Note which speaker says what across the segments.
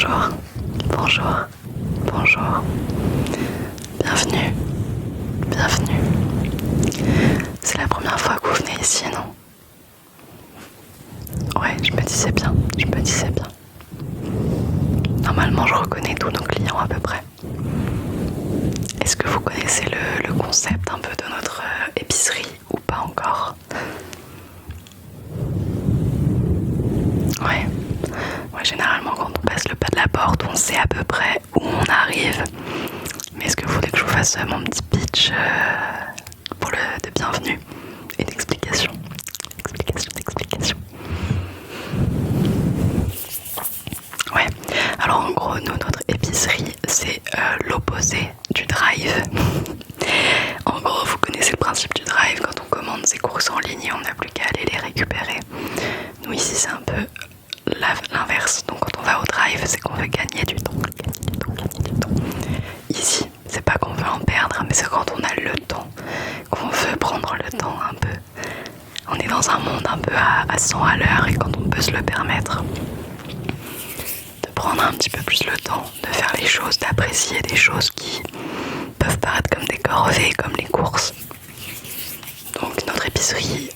Speaker 1: Bonjour, bonjour, bonjour. Bienvenue, bienvenue. C'est la première fois que vous venez ici, non? Ouais, je me disais bien. Normalement, je reconnais tous nos clients à peu près. Est-ce que vous connaissez le concept un peu de notre épicerie ou pas encore? Ouais. Généralement, quand on passe le pas de la porte, on sait à peu près où on arrive. Mais est-ce que vous voulez que je vous fasse mon petit pitch de bienvenue et d'explication? Explication. Ouais. Alors en gros, notre épicerie, c'est l'opposé du drive. En gros, vous connaissez le principe du drive. Quand on commande ses courses en ligne, on n'a plus qu'à aller les récupérer. Nous ici, c'est un peu l'inverse. Donc quand on va au drive, c'est qu'on veut gagner du temps. Ici, c'est pas qu'on veut en perdre, mais c'est quand on a le temps, qu'on veut prendre le temps un peu. On est dans un monde un peu à 100 à l'heure, et quand on peut se le permettre de prendre un petit peu plus le temps de faire les choses, d'apprécier des choses qui peuvent paraître comme des corvées, comme les courses. Donc notre épicerie,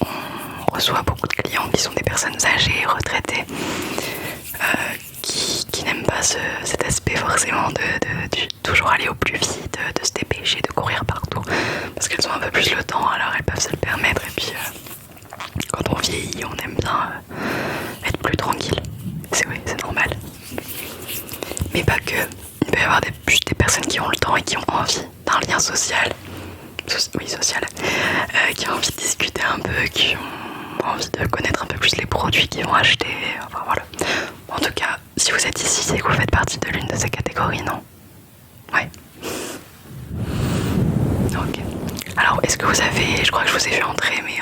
Speaker 1: on reçoit beaucoup de clients qui sont des personnes âgées, retraitées, qui n'aiment pas cet aspect forcément de toujours aller au plus vite, de se dépêcher, de courir partout, parce qu'elles ont un peu plus le temps, alors elles peuvent se le permettre. Et puis quand on vieillit, on aime bien être plus tranquille. C'est normal. Mais pas que. Il peut y avoir juste des personnes qui ont le temps et qui ont envie d'un lien social. Qui ont envie de discuter un peu, qui ont envie de connaître un peu plus les produits qu'ils vont acheter. Enfin voilà. En tout cas, si vous êtes ici, c'est que vous faites partie de l'une de ces catégories, non? Ouais. Ok. Alors, est-ce que vous avez... Je crois que je vous ai vu entrer, mais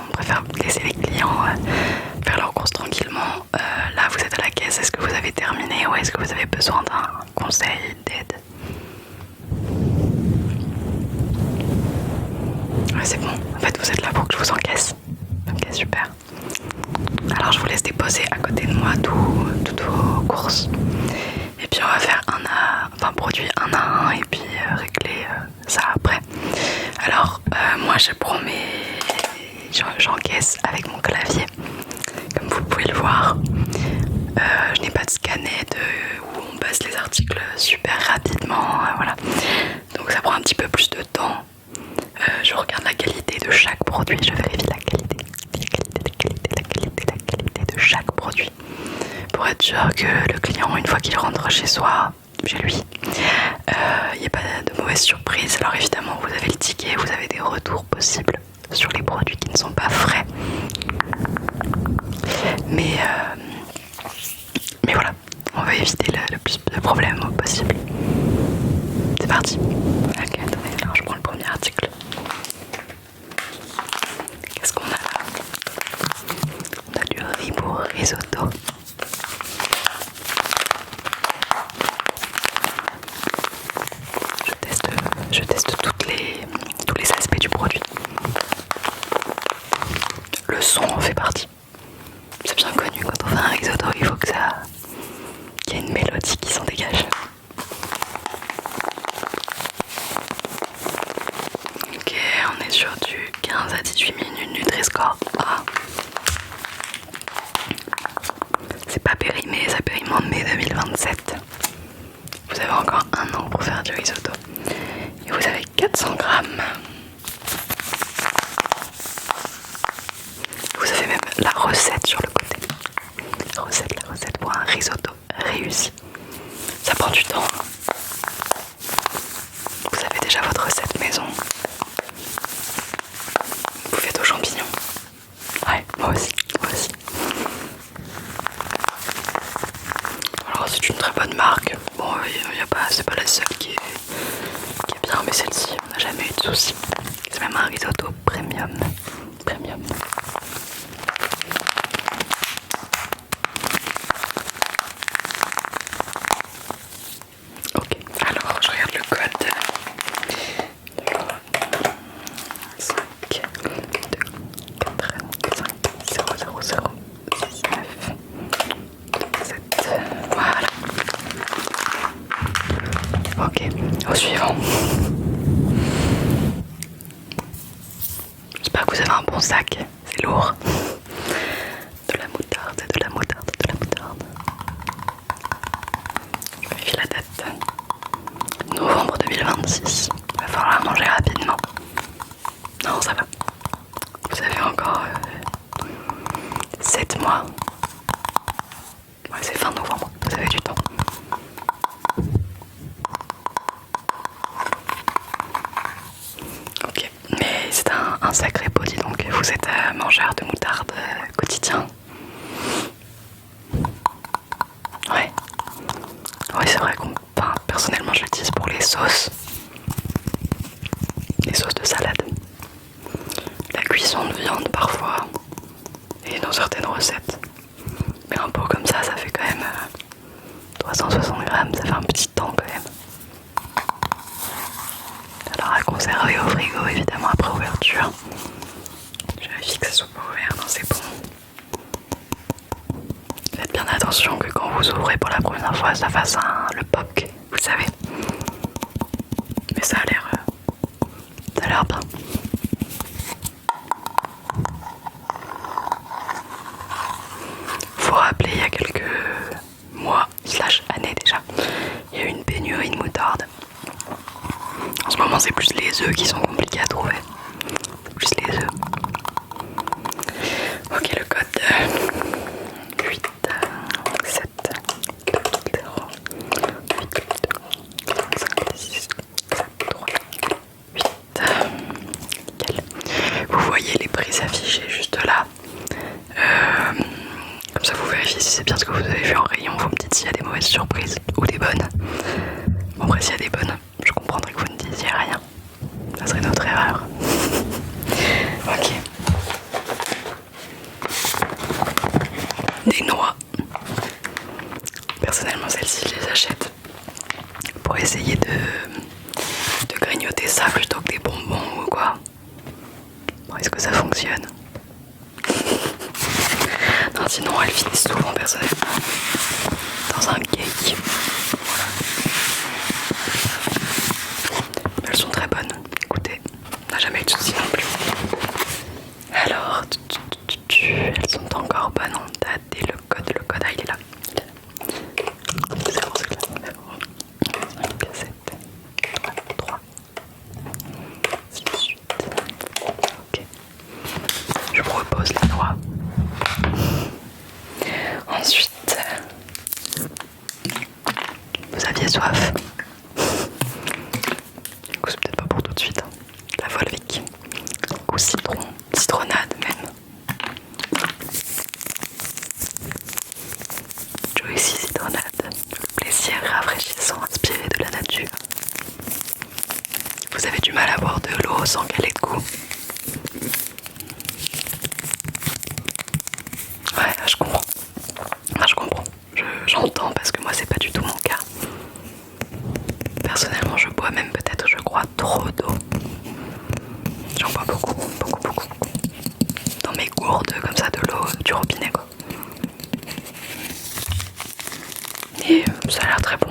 Speaker 1: on préfère laisser les clients faire leurs courses tranquillement. Là, vous êtes à la caisse. Est-ce que vous avez terminé ou est-ce que vous avez besoin d'un conseil, d'aide? Ouais, c'est bon. En fait, vous êtes là pour que je vous encaisse. Ok, super. Alors, je vous laisse déposer à côté de moi toutes vos courses. Et puis, on va faire produit un à un et puis régler ça après. Alors, moi, je prends j'encaisse avec mon clavier. Comme vous pouvez le voir. Je n'ai pas de scanner où on passe les articles super rapidement. Voilà. Donc, ça prend un petit peu plus de temps. Je regarde la qualité de chaque produit, je vérifie la qualité de chaque produit pour être sûr que le client, une fois qu'il rentre chez lui, il n'y a pas de mauvaise surprise. Alors évidemment, vous avez le ticket, vous avez des retours possibles sur les produits qui ne sont pas frais. Mais voilà, on va éviter le plus de problèmes possible. C'est parti. Ok, attendez, alors je prends le premier article. Qu'est-ce qu'on a là? On a du riz pour risotto. Je teste tous les aspects du produit. Le son en fait partie. C'est bien connu, quand on fait un risotto, il faut qu'il y ait une mélodie qui s'en dégage. Ok, on est sur du 15 à 18 minutes Nutri-Score A. C'est pas périmé, ça périme en mai 2027. Vous avez encore un an pour faire du risotto. Et vous avez 400 grammes. Vous avez même la recette sur le côté. La recette pour un risotto réussi. Ça prend du temps. Vous avez déjà votre recette maison. Vous faites aux champignons. Ouais, moi aussi. Alors c'est une très bonne marque. Bon, c'est pas la seule qui est bien, mais celle-ci, on n'a jamais eu de soucis. C'est même un risotto premium. Ok, alors je regarde le code. 5, 2, 4, 5, 0, 0, 0, 6, 9, 7. Wow, Ok, au suivant. J'espère que vous avez un bon sac, c'est lourd. De la moutarde, de la moutarde, de la moutarde. Je vérifie la date. Novembre 2026. Il va falloir la manger rapidement. Non, ça va. Vous avez encore 7 mois. Ouais, c'est fin novembre, vous avez du temps. Ok, mais c'est un sacré pot, dis donc. Vous êtes mangeur de moutarde quotidien. Ouais. Ouais, c'est vrai qu'on... Enfin, personnellement, je l'utilise pour les sauces. Les sauces de salade. La cuisson de viande parfois. Et dans certaines recettes. Mais un pot comme ça fait quand même 360 grammes, ça fait un petit temps quand même. Alors à conserver au frigo évidemment après ouverture. Je vérifie que ça soit pas ouvert, non c'est bon. Faites bien attention que quand vous ouvrez pour la première fois ça fasse le pop, vous savez. Mais ça a l'air bien. Faut rappeler il y a quelques mois / années déjà, il y a eu une pénurie de moutarde. En ce moment c'est plus les œufs qui sont compliqués à trouver. Plus les œufs. Ok, le code 8 7 0 8 5 6 7 3 8. Nickel. Vous voyez les prix affichés juste là. Comme ça vous vérifiez si c'est bien ce que vous avez vu en rayon. Vous me dites s'il y a des mauvaises surprises ou des bonnes. Bon, après s'il y a des bonnes, je comprendrais que vous ne disiez rien. Ça serait notre erreur. Ok. Des noix. Personnellement, celles-ci, je les achète pour essayer de grignoter ça plutôt que des bonbons ou quoi. Bon, est-ce que ça fonctionne? Non, sinon elles finissent souvent personnellement dans un cake. Elles sont très bonnes. Écoutez, on n'a jamais eu de soucis non plus. Alors, elles sont encore bonnes en date et le code, il est là. 0, 5, 7, 3, 6, 8. Ok. Je propose les noix. Ensuite, vous aviez soif. Du coup, c'est peut-être pas pour tout de suite. Hein. La Volvic. Ou citron, citronnade même. Joycy citronnade. Le plaisir rafraîchissant inspiré de la nature. Vous avez du mal à boire de l'eau sans qu'elle ait de goût. Ouais, je comprends. Je comprends. J'entends parce que moi c'est pas du tout mon cas. Personnellement je bois même peut-être je crois trop d'eau. J'en bois beaucoup. Dans mes gourdes comme ça de l'eau du robinet quoi. Et ça a l'air très bon.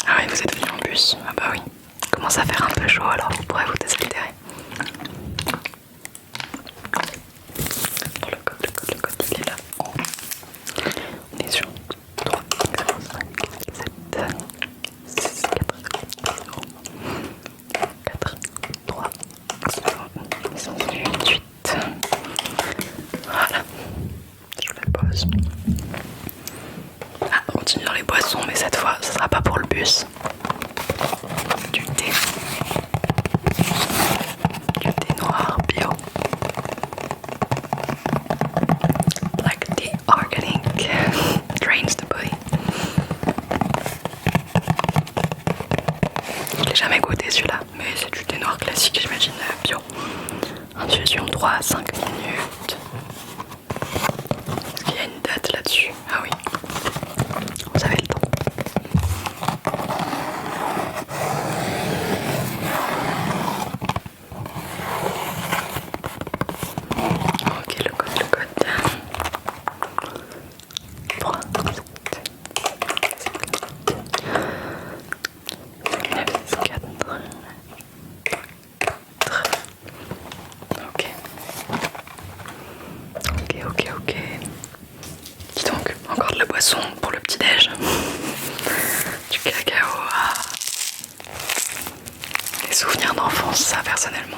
Speaker 1: Ah oui, vous êtes venu en bus. Ah bah oui. Il commence à faire un peu chaud alors vous pourrez vous désaltérer. Pour le code il est là. On est sur 3, 4, 5, 7, 6, 4, 0, 4, 3, 0, 8. Voilà. Je le pose. Ah, on continue dans les boissons, mais cette fois, ce sera pas pour le bus. Du thé. Des souvenirs d'enfance, ça personnellement.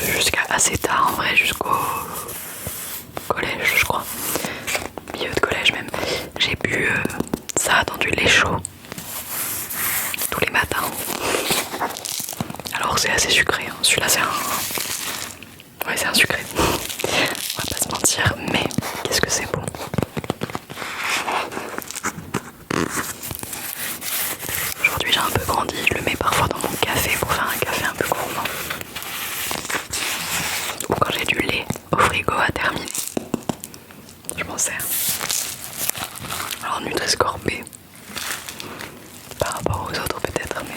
Speaker 1: Jusqu'à assez tard en vrai, jusqu'au collège je crois, milieu de collège même, j'ai bu ça dans du lait chaud tous les matins. Alors c'est assez sucré, hein. Celui-là c'est un... Ouais c'est un sucré, on va pas se mentir, mais qu'est-ce que c'est bon. Aujourd'hui j'ai un peu grandi, je le mets parfois dans mon café pour faire un café un peu gourmand. Ou quand j'ai du lait au frigo à terminer, je m'en sers. Alors Nutri-Score B par rapport aux autres peut-être, mais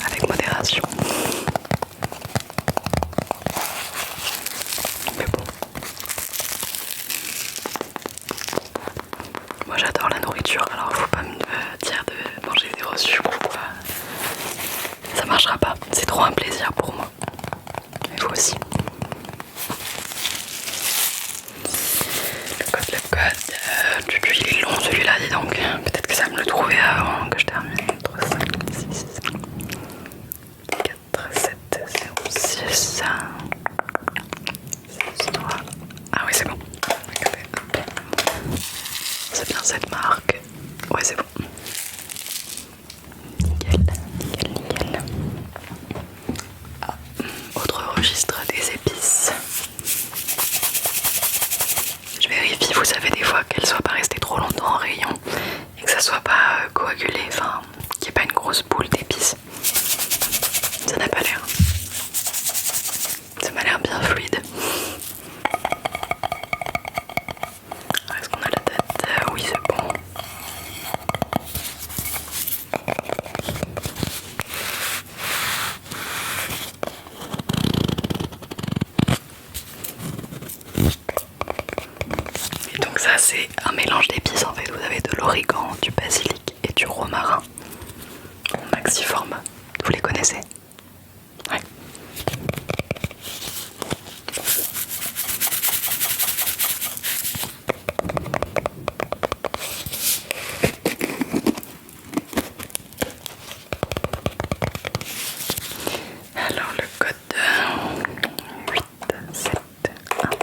Speaker 1: avec modération. Mais bon, moi j'adore la nourriture, alors faut pas me dire de manger zéro sucre ou quoi. Ça marchera pas, c'est trop un plaisir pour moi. Mais vous aussi. Le code, il est long celui-là, dis donc. Peut-être que ça me le trouvait avant que je termine. 3, 5, 6, 4, 7, 0, 6, 3. Ah oui, c'est bon. C'est bien cette marque. Ouais, c'est bon. Nickel, nickel, nickel. Ah, autre registre des épices. Je vérifie, vous savez, des fois qu'elles soient pas restées trop longtemps en rayon et que ça soit pas coagulé, enfin qu'il n'y ait pas une grosse boule d'épices. Ça n'a pas l'air. Ça m'a l'air bien fluide. Est-ce qu'on a la date? Oui, c'est bon. Et donc ça c'est un mélange d'épices en fait. Vous avez de l'origan, du basilic et du romarin en maxi format. Vous les connaissez? Ouais. Alors le code 8, 7, 1, 2,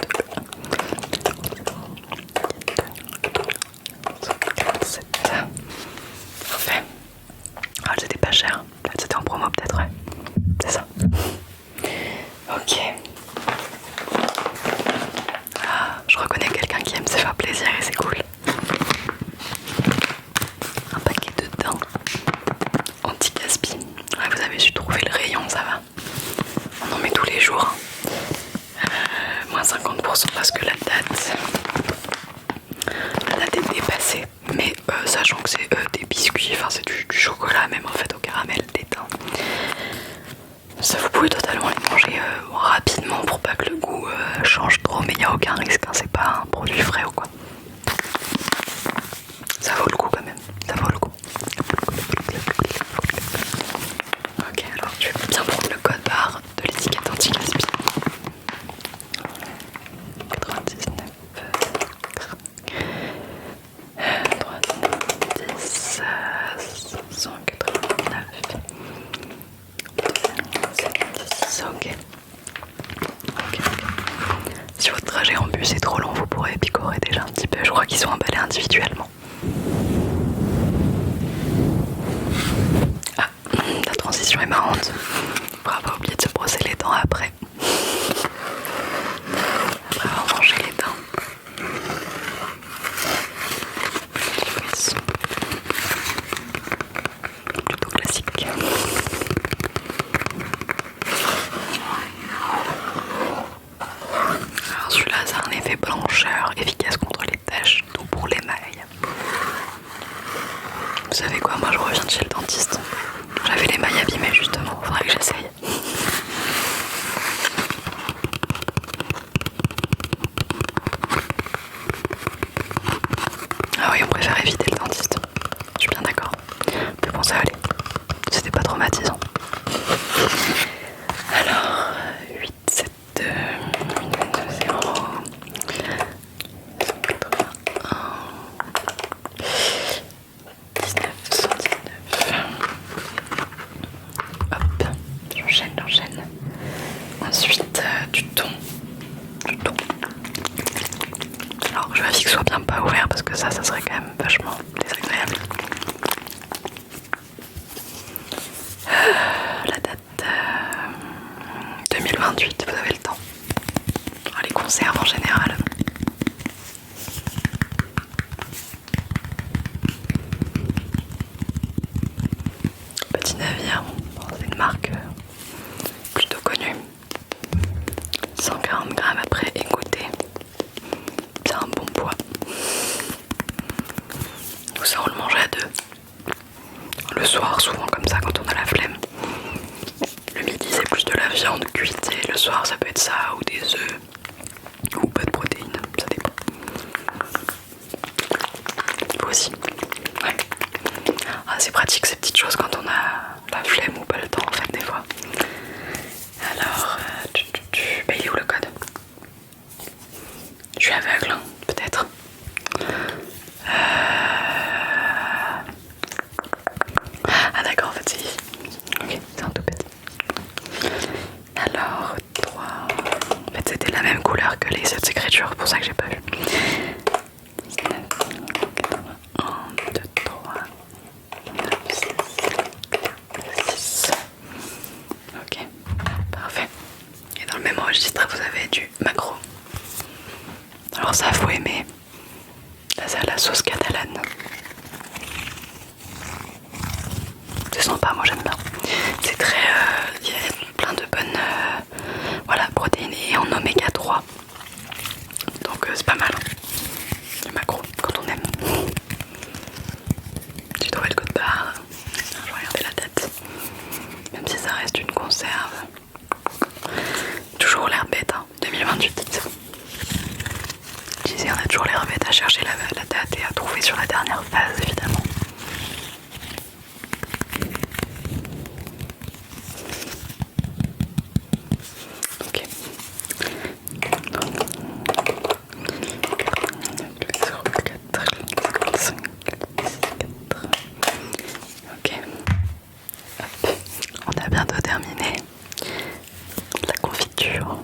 Speaker 1: 7. Parfait. Ah, c'était pas cher. C'était en promo peut-être, ouais. C'est ça. Ok. Ah, je reconnais quelqu'un qui aime se faire plaisir et c'est cool. Un paquet de dents anti-gaspi. Ouais, vous avez su trouver le rayon, ça va. On en met tous les jours. Moins 50% parce que la date est dépassée. Mais sachant que c'est des biscuits, enfin c'est du chocolat même en fait au caramel d'étain. Ça vous pouvez totalement les manger rapidement pour pas que le goût change trop, mais il n'y a aucun risque, hein, c'est pas un produit frais ou quoi. Ça vaut le coup quand même, ça vaut le coup. Ok, alors je vais bien prendre le code barre de l'étiquette anti-gaspi. 99 310 189 76, ok. Si votre trajet en bus est trop long, vous pourrez picorer déjà un petit peu. Je crois qu'ils sont emballés individuellement. Ah, la transition est marrante. On va pas oublier de se brosser les dents après. Après avoir mangé les dents. Plutôt classique. Alors celui-là, ça a un effet blancheur, efficace contre les taches, tout pour l'émail. Vous savez quoi, moi je reviens de chez le dentiste. J'avais l'émail abîmé justement, faudrait que j'essaye. Ah oui, on préfère éviter le dentiste. Je suis bien d'accord. Mais bon, ça allait. C'était pas traumatisant. Alors, 8, 7, 1, Je vérifie que ce soit bien pas ouvert parce que ça serait quand même vachement désagréable. La date 2028, vous avez le temps. Oh, les conserves en général. Petit navire, bon, c'est une marque plutôt connue. 140 grammes après écoutez. C'est un bon poids. Nous ça on le mange à deux. Le soir souvent comme ça quand on a la flemme. Le midi c'est plus de la viande cuite et le soir ça peut être ça ou des œufs ou pas de protéines, ça dépend. Vous aussi. Ouais. Ah, c'est pratique ces petites choses quand on a la flemme ou pas le temps en fait des fois. Alors, bah, il est où le code? Je suis aveugle, hein, peut-être. Ah d'accord, en fait c'est ici. Ok, c'est un tout petit. Alors, 3. En fait c'était la même couleur que les 7 écritures, c'est pour ça que j'ai pas vu. 1, 2, 3, 9, 6. Ok, parfait. Et dans le même registre, vous avez du maquereau. Alors ça, faut aimer. Là, c'est à la sauce catalane. C'est sympa, moi j'aime bien. C'est très... il y a plein de bonnes voilà, protéines et en oméga 3. Donc c'est pas mal. Le maquereau, quand on aime. J'ai trouvé le code barre. Je vais regarder la date. Même si ça reste une conserve. Toujours l'air bête, hein. 2028, c'est bon. Je disais, on a toujours l'air bête à chercher la date et à trouver sur la dernière phase, évidemment. Ok. Ok. Hop. On a bientôt terminé la confiture.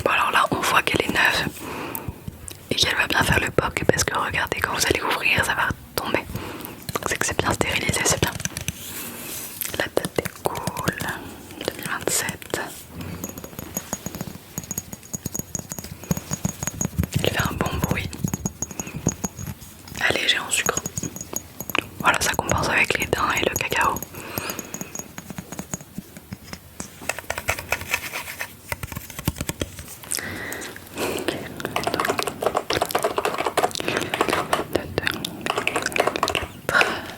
Speaker 1: Bon alors là on voit qu'elle est neuve et qu'elle va bien faire le POC parce que regardez quand vous allez ouvrir ça va tomber. C'est que c'est bien stérilisé, c'est bien. La date est cool. 2027. Elle fait un bon bruit. Allégé en sucre. Voilà, ça compense avec les dains et le cacao.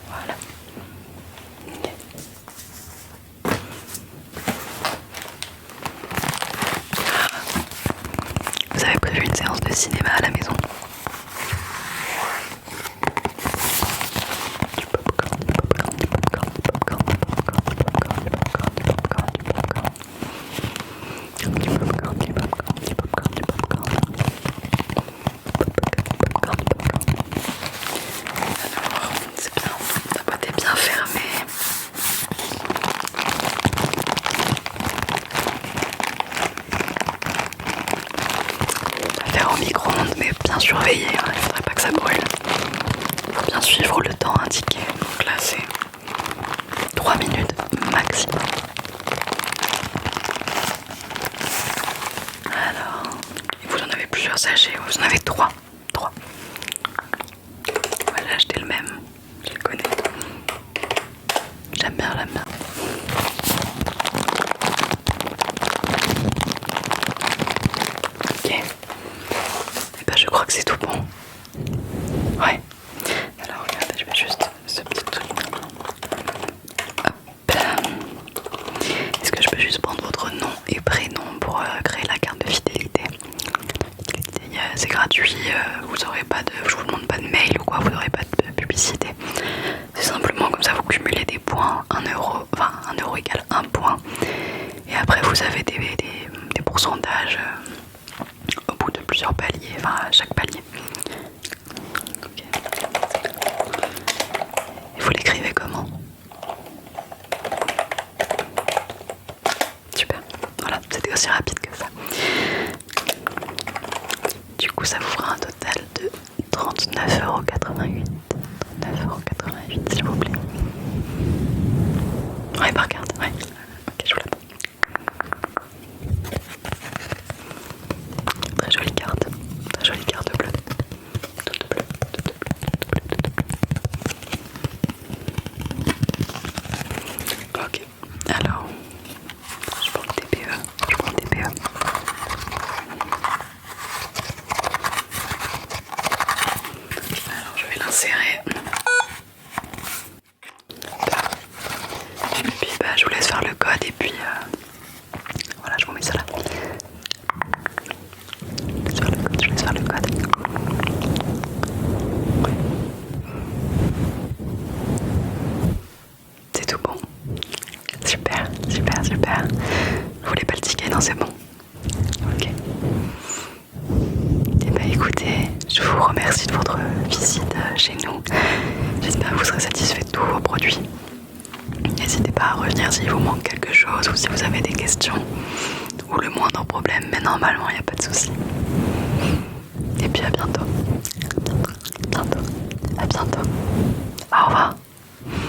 Speaker 1: Voilà. Vous avez prévu une séance de cinéma à la maison? Du popcorn, du popcorn, du popcorn, du popcorn, du popcorn, du popcorn, du popcorn, du popcorn, du popcorn. Du popcorn, du popcorn, du popcorn, du popcorn. Alors, c'est bien, la boîte est bien fermée. On va faire au micro-ondes, mais bien surveillé, hein, il ne faudrait pas que ça brûle. Il faut bien suivre le temps indiqué. Donc là, c'est 3 minutes maximum. Alors, vous en avez plusieurs sachets, vous en avez 3. On va acheter le même, je le connais. J'aime bien, j'aime bien. Ok. Et ben je crois que c'est tout bon. Ouais. Alors regardez, je vais juste ce petit truc. Hop. Est-ce que je peux juste prendre votre nom et prénom pour créer la carte de fidélité? C'est gratuit, vous aurez pas de, je vous demande pas de mail ou quoi, vous n'aurez pas de publicité. C'est simplement comme ça vous cumulez des points, 1 euro, enfin 1 euro égale 1 point. Et après vous avez des pourcentages au bout de plusieurs paliers, enfin à chaque palier. Okay. Et vous l'écrivez comment? Super, voilà, c'était aussi rapide que ça. Du coup ça vous fera un total de 39,88€. 39,88€ s'il vous plaît. Ouais, par carte, ouais. Ok, je vous la prends. Très jolie carte bleue. Toute bleue. Ok, alors, je prends le TPE. Alors, je vais l'insérer. Et puis, bah, je vous laisse faire le code et puis voilà, je vous mets ça là. Je laisse faire le code. Ouais. C'est tout bon. Super. Vous voulez pas le ticket? Non, c'est bon. Ok. Et bah écoutez, je vous remercie de votre visite chez nous. J'espère que vous serez satisfait de tous vos produits. N'hésitez pas à revenir s'il vous manque quelque chose ou si vous avez des questions ou le moindre problème, mais normalement il n'y a pas de souci.